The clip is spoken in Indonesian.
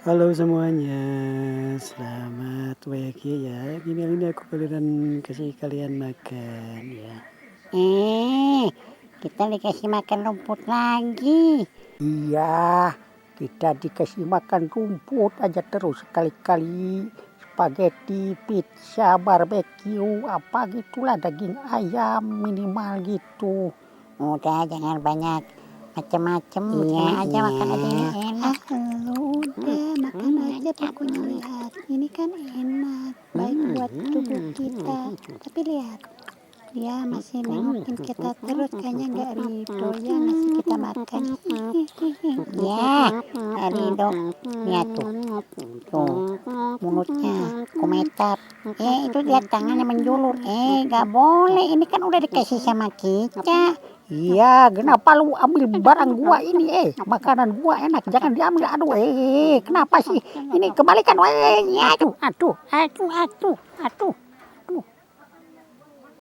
Halo semuanya, selamat pagi ya. Ini aku giliran kasih kalian makan ya. Kita dikasih makan rumput lagi. Iya, kita dikasih makan rumput aja terus, sekali-kali spaghetti, pizza, barbeque, apa gitulah, daging ayam minimal gitu. Udah jangan banyak macem-macem. Terima aja makan aja ini enak. Udah makan aja pokoknya, lihat ini kan enak, baik buat tubuh kita. Tapi lihat, dia masih nengokin kita terus, kayaknya nggak ridho ya ngasih kita makan. Ya, Rido, lihat tuh mulutnya komentar. Itu lihat tangannya menjulur. Nggak boleh, ini kan udah dikasih sama kita. Iya, kenapa lu ambil barang gua ini? Makanan gua enak, jangan diambil. Aduh, kenapa sih? Ini kembalikan, aduh.